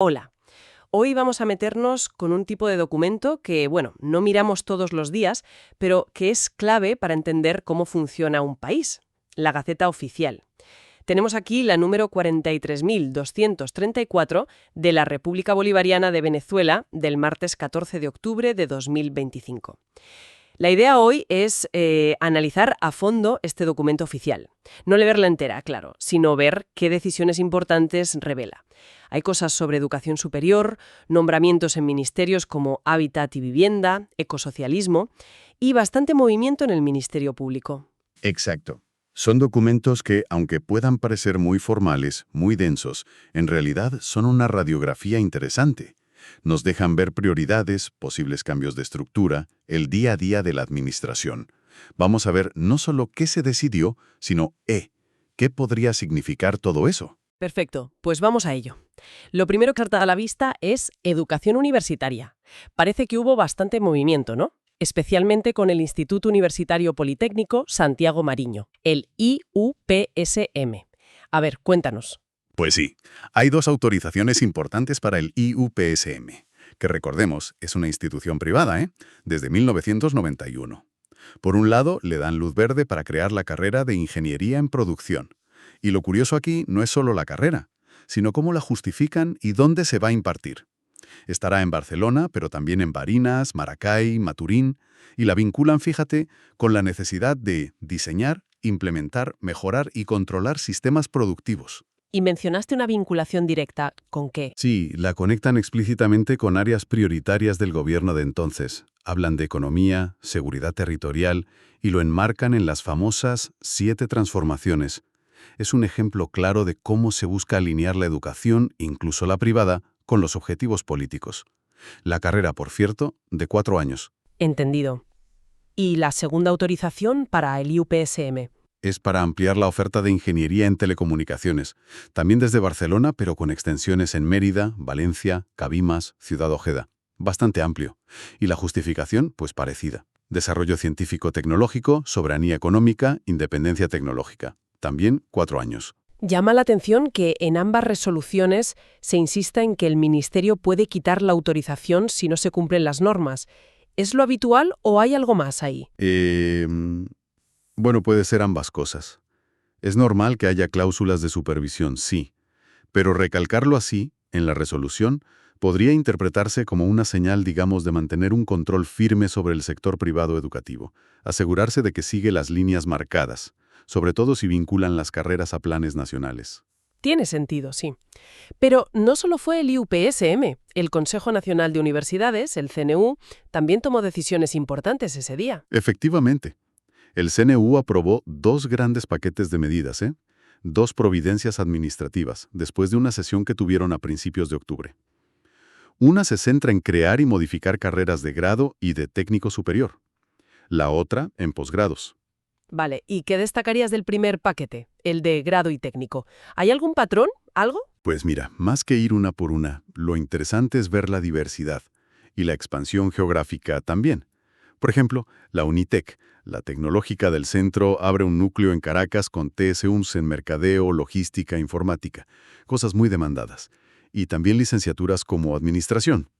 Hola. Hoy vamos a meternos con un tipo de documento que, bueno, no miramos todos los días, pero que es clave para entender cómo funciona un país, la Gaceta Oficial. Tenemos aquí la número 43.234 de la República Bolivariana de Venezuela del martes 14 de octubre de 2025. La idea hoy es analizar a fondo este documento oficial. No leerla entera, claro, sino ver qué decisiones importantes revela. Hay cosas sobre educación superior, nombramientos en ministerios como Hábitat y Vivienda, ecosocialismo y bastante movimiento en el Ministerio Público. Exacto. Son documentos que, aunque puedan parecer muy formales, muy densos, en realidad son una radiografía interesante. Nos dejan ver prioridades, posibles cambios de estructura, el día a día de la administración. Vamos a ver no solo qué se decidió, sino qué podría significar todo eso. Perfecto, pues vamos a ello. Lo primero que salta a la vista es educación universitaria. Parece que hubo bastante movimiento, ¿no? Especialmente con el Instituto Universitario Politécnico Santiago Mariño, el IUPSM. A ver, cuéntanos. Pues sí, hay dos autorizaciones importantes para el IUPSM, que recordemos, es una institución privada, desde 1991. Por un lado, le dan luz verde para crear la carrera de Ingeniería en Producción. Y lo curioso aquí no es solo la carrera, sino cómo la justifican y dónde se va a impartir. Estará en Barcelona, pero también en Barinas, Maracay, Maturín, y la vinculan, fíjate, con la necesidad de diseñar, implementar, mejorar y controlar sistemas productivos. Y mencionaste una vinculación directa. ¿Con qué? Sí, la conectan explícitamente con áreas prioritarias del gobierno de entonces. Hablan de economía, seguridad territorial y lo enmarcan en las famosas 7 transformaciones. Es un ejemplo claro de cómo se busca alinear la educación, incluso la privada, con los objetivos políticos. La carrera, por cierto, de 4 años. Entendido. ¿Y la segunda autorización para el IUPSM? Es para ampliar la oferta de ingeniería en telecomunicaciones, también desde Barcelona, pero con extensiones en Mérida, Valencia, Cabimas, Ciudad Ojeda. Bastante amplio. Y la justificación, pues parecida. Desarrollo científico-tecnológico, soberanía económica, independencia tecnológica. También 4 años. Llama la atención que en ambas resoluciones se insista en que el Ministerio puede quitar la autorización si no se cumplen las normas. ¿Es lo habitual o hay algo más ahí? Bueno, puede ser ambas cosas. Es normal que haya cláusulas de supervisión, sí, pero recalcarlo así, en la resolución, podría interpretarse como una señal, digamos, de mantener un control firme sobre el sector privado educativo, asegurarse de que sigue las líneas marcadas, sobre todo si vinculan las carreras a planes nacionales. Tiene sentido, sí. Pero no solo fue el IUPSM, el Consejo Nacional de Universidades, el CNU, también tomó decisiones importantes ese día. Efectivamente, el CNU aprobó 2 grandes paquetes de medidas, 2 providencias administrativas, después de una sesión que tuvieron a principios de octubre. Una se centra en crear y modificar carreras de grado y de técnico superior. La otra, en posgrados. Vale, ¿y qué destacarías del primer paquete, el de grado y técnico? ¿Hay algún patrón? ¿Algo? Pues mira, más que ir una por una, lo interesante es ver la diversidad y la expansión geográfica también. Por ejemplo, la Unitec, la tecnológica del centro, abre un núcleo en Caracas con TSUMS en mercadeo, logística, informática, cosas muy demandadas. Y también licenciaturas como administración.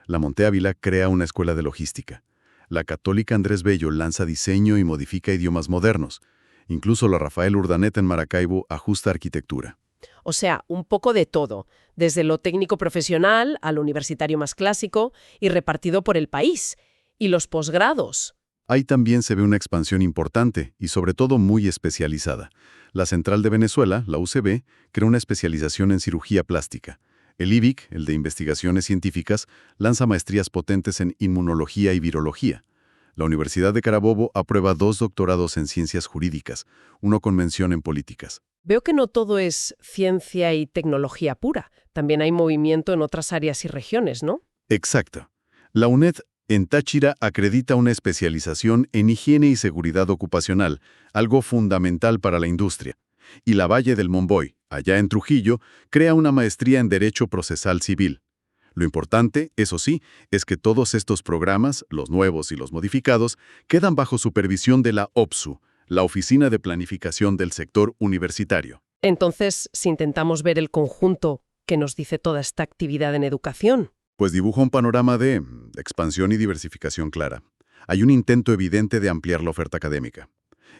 La Monte Ávila crea una escuela de logística. La Católica Andrés Bello lanza diseño y modifica idiomas modernos. Incluso la Rafael Urdaneta en Maracaibo ajusta arquitectura. O sea, un poco de todo, desde lo técnico profesional al universitario más clásico y repartido por el país. ¿Y los posgrados? Ahí también se ve una expansión importante y sobre todo muy especializada. La Central de Venezuela, la UCB, creó una especialización en cirugía plástica. El IBIC, el de investigaciones científicas, lanza maestrías potentes en inmunología y virología. La Universidad de Carabobo aprueba 2 doctorados en ciencias jurídicas, uno con mención en políticas. Veo que no todo es ciencia y tecnología pura. También hay movimiento en otras áreas y regiones, ¿no? Exacto. La UNED en Táchira acredita una especialización en higiene y seguridad ocupacional, algo fundamental para la industria. Y la Valle del Monboy, allá en Trujillo, crea una maestría en Derecho Procesal Civil. Lo importante, eso sí, es que todos estos programas, los nuevos y los modificados, quedan bajo supervisión de la OPSU, la Oficina de Planificación del Sector Universitario. Entonces, si intentamos ver el conjunto, ¿Qué nos dice toda esta actividad en educación? Pues dibuja un panorama de expansión y diversificación clara. Hay un intento evidente de ampliar la oferta académica.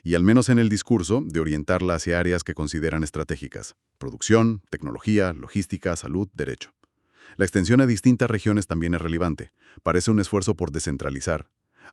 Y al menos en el discurso, de orientarla hacia áreas que consideran estratégicas: producción, tecnología, logística, salud, derecho. La extensión a distintas regiones también es relevante. Parece un esfuerzo por descentralizar.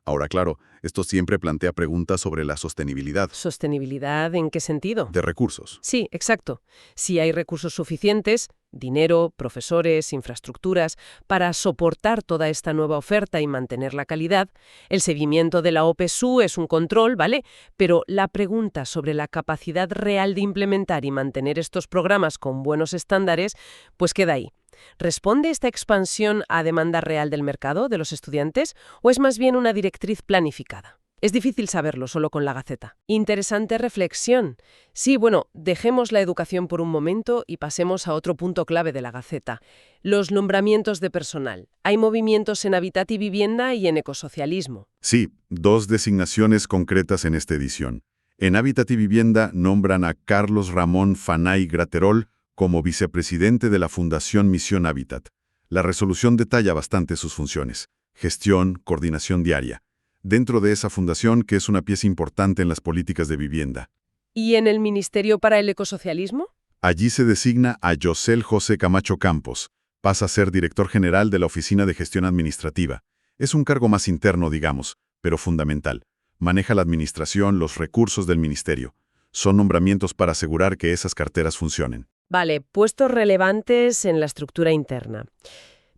Ahora, claro, esto siempre plantea preguntas sobre la sostenibilidad ¿Sostenibilidad en qué sentido? de recursos. Sí, exacto. Si hay recursos suficientes, dinero, profesores, infraestructuras, para soportar toda esta nueva oferta y mantener la calidad, el seguimiento de la OPSU es un control, ¿vale? Pero la pregunta sobre la capacidad real de implementar y mantener estos programas con buenos estándares, pues queda ahí. ¿Responde esta expansión a demanda real del mercado, de los estudiantes, o es más bien una directriz planificada? Es difícil saberlo solo con la Gaceta. Interesante reflexión. Sí, bueno, dejemos la educación por un momento y pasemos a otro punto clave de la Gaceta: los nombramientos de personal. Hay movimientos en Hábitat y Vivienda y en ecosocialismo. Sí, dos designaciones concretas en esta edición. En Hábitat y Vivienda nombran a Carlos Ramón Fanay Graterol como vicepresidente de la Fundación Misión Hábitat. La resolución detalla bastante sus funciones: gestión, coordinación diaria, dentro de esa fundación que es una pieza importante en las políticas de vivienda. ¿Y en el Ministerio para el Ecosocialismo? Allí se designa a Yosel José Camacho Campos. Pasa a ser director general de la Oficina de Gestión Administrativa. Es un cargo más interno, digamos, pero fundamental. Maneja la administración, los recursos del ministerio. Son nombramientos para asegurar que esas carteras funcionen. Vale, puestos relevantes en la estructura interna.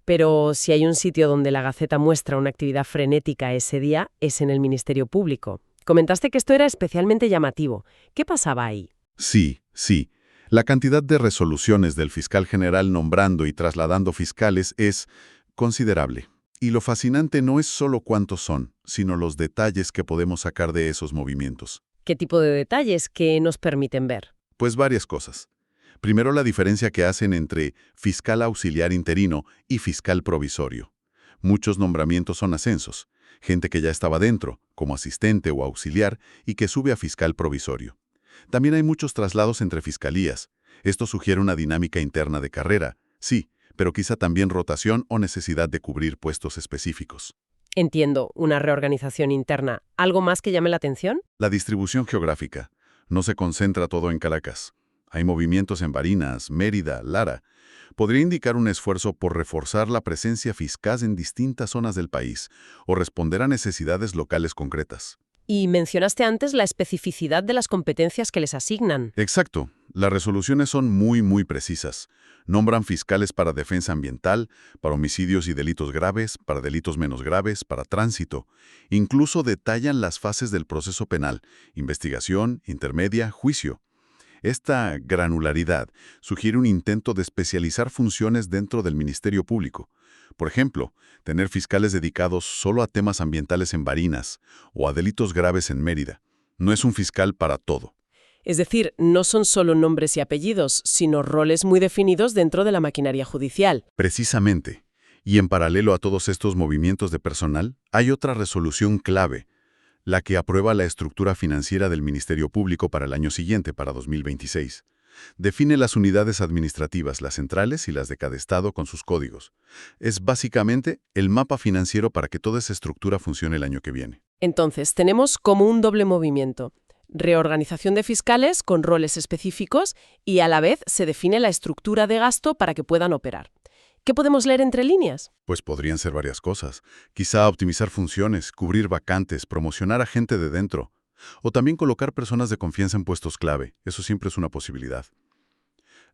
Pero si hay un sitio donde la Gaceta muestra una actividad frenética ese día, es en el Ministerio Público. Comentaste que esto era especialmente llamativo. ¿Qué pasaba ahí? Sí. La cantidad de resoluciones del fiscal general nombrando y trasladando fiscales es considerable. Y lo fascinante no es solo cuántos son, sino los detalles que podemos sacar de esos movimientos. ¿Qué tipo de detalles que nos permiten ver? Pues varias cosas. Primero, la diferencia que hacen entre fiscal auxiliar interino y fiscal provisorio. Muchos nombramientos son ascensos, gente que ya estaba dentro, como asistente o auxiliar, y que sube a fiscal provisorio. También hay muchos traslados entre fiscalías. Esto sugiere una dinámica interna de carrera, sí, pero quizá también rotación o necesidad de cubrir puestos específicos. Entiendo, una reorganización interna. ¿Algo más que llame la atención? La distribución geográfica. No se concentra todo en Caracas. Hay movimientos en Barinas, Mérida, Lara. Podría indicar un esfuerzo por reforzar la presencia fiscal en distintas zonas del país o responder a necesidades locales concretas. Y mencionaste antes la especificidad de las competencias que les asignan. Exacto. Las resoluciones son muy precisas. Nombran fiscales para defensa ambiental, para homicidios y delitos graves, para delitos menos graves, para tránsito. Incluso detallan las fases del proceso penal: investigación, intermedia, juicio. Esta granularidad sugiere un intento de especializar funciones dentro del Ministerio Público. Por ejemplo, tener fiscales dedicados solo a temas ambientales en Barinas o a delitos graves en Mérida. No es un fiscal para todo. Es decir, no son solo nombres y apellidos, sino roles muy definidos dentro de la maquinaria judicial. Precisamente. Y en paralelo a todos estos movimientos de personal, hay otra resolución clave: la que aprueba la estructura financiera del Ministerio Público para el año siguiente, para 2026. Define las unidades administrativas, las centrales y las de cada estado con sus códigos. Es básicamente el mapa financiero para que toda esa estructura funcione el año que viene. Entonces, tenemos como un doble movimiento: reorganización de fiscales con roles específicos y a la vez se define la estructura de gasto para que puedan operar. ¿Qué podemos leer entre líneas? Pues podrían ser varias cosas. Quizá optimizar funciones, cubrir vacantes, promocionar a gente de dentro. O también colocar personas de confianza en puestos clave. Eso siempre es una posibilidad.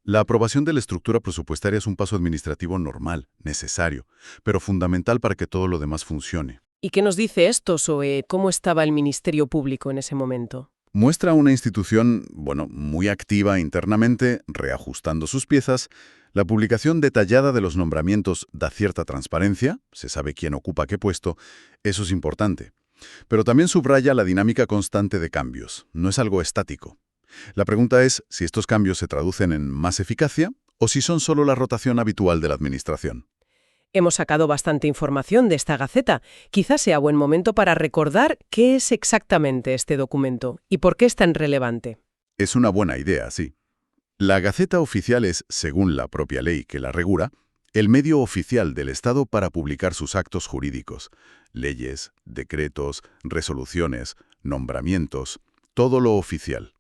La aprobación de la estructura presupuestaria es un paso administrativo normal, necesario, pero fundamental para que todo lo demás funcione. ¿Y qué nos dice esto sobre cómo estaba el Ministerio Público en ese momento? Muestra una institución, muy activa internamente, reajustando sus piezas. La publicación detallada de los nombramientos da cierta transparencia, se sabe quién ocupa qué puesto, eso es importante. Pero también subraya la dinámica constante de cambios, no es algo estático. La pregunta es si estos cambios se traducen en más eficacia o si son solo la rotación habitual de la administración. Hemos sacado bastante información de esta Gaceta. Quizás sea buen momento para recordar qué es exactamente este documento y por qué es tan relevante. Es una buena idea, sí. La Gaceta Oficial es, según la propia ley que la regula, el medio oficial del Estado para publicar sus actos jurídicos, leyes, decretos, resoluciones, nombramientos, todo lo oficial.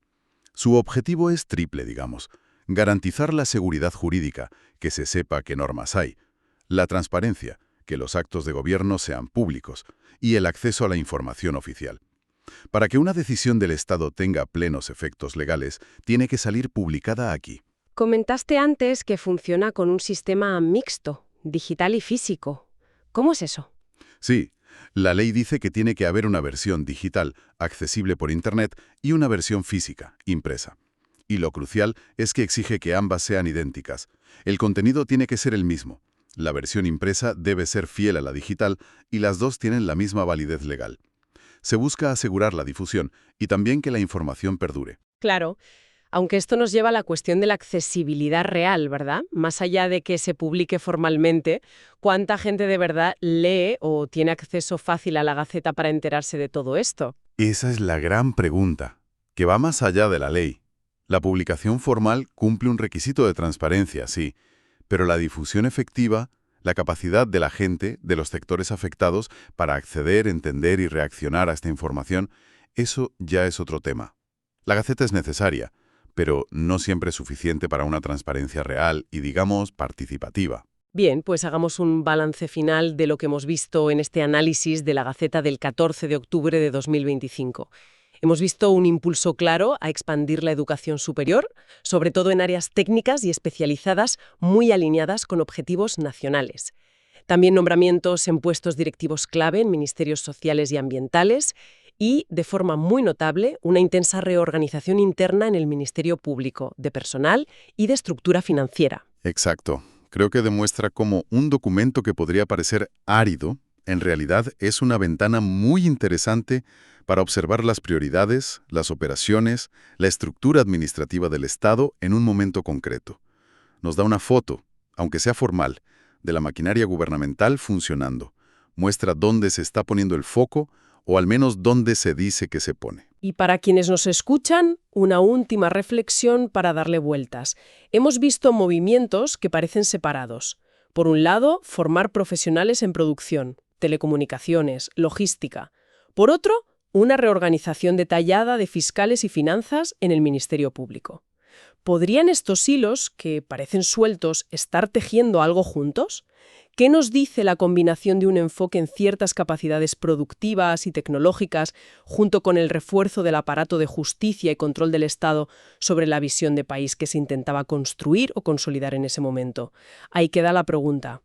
Su objetivo es triple, digamos: garantizar la seguridad jurídica, que se sepa qué normas hay; la transparencia, que los actos de gobierno sean públicos; y el acceso a la información oficial. Para que una decisión del Estado tenga plenos efectos legales, tiene que salir publicada aquí. Comentaste antes que funciona con un sistema mixto, digital y físico. ¿Cómo es eso? Sí, la ley dice que tiene que haber una versión digital, accesible por Internet, y una versión física, impresa. Y lo crucial es que exige que ambas sean idénticas. El contenido tiene que ser el mismo. La versión impresa debe ser fiel a la digital y las dos tienen la misma validez legal. Se busca asegurar la difusión y también que la información perdure. Claro, aunque esto nos lleva a la cuestión de la accesibilidad real, ¿verdad? Más allá de que se publique formalmente, ¿cuánta gente de verdad lee o tiene acceso fácil a la Gaceta para enterarse de todo esto? Esa es la gran pregunta, que va más allá de la ley. La publicación formal cumple un requisito de transparencia, sí, pero la difusión efectiva, la capacidad de la gente, de los sectores afectados, para acceder, entender y reaccionar a esta información, eso ya es otro tema. La Gaceta es necesaria, pero no siempre es suficiente para una transparencia real y, digamos, participativa. Bien, pues hagamos un balance final de lo que hemos visto en este análisis de la Gaceta del 14 de octubre de 2025. Hemos visto un impulso claro a expandir la educación superior, sobre todo en áreas técnicas y especializadas muy alineadas con objetivos nacionales. También nombramientos en puestos directivos clave en ministerios sociales y ambientales y, de forma muy notable, una intensa reorganización interna en el Ministerio Público, de personal y de estructura financiera. Exacto. Creo que demuestra cómo un documento que podría parecer árido, en realidad es una ventana muy interesante para observar las prioridades, las operaciones, la estructura administrativa del Estado en un momento concreto. Nos da una foto, aunque sea formal, de la maquinaria gubernamental funcionando. Muestra dónde se está poniendo el foco, o al menos dónde se dice que se pone. Y para quienes nos escuchan, una última reflexión para darle vueltas. Hemos visto movimientos que parecen separados. Por un lado, formar profesionales en producción, telecomunicaciones, logística. Por otro, una reorganización detallada de fiscales y finanzas en el Ministerio Público. ¿Podrían estos hilos, que parecen sueltos, estar tejiendo algo juntos? ¿Qué nos dice la combinación de un enfoque en ciertas capacidades productivas y tecnológicas junto con el refuerzo del aparato de justicia y control del Estado sobre la visión de país que se intentaba construir o consolidar en ese momento? Ahí queda la pregunta.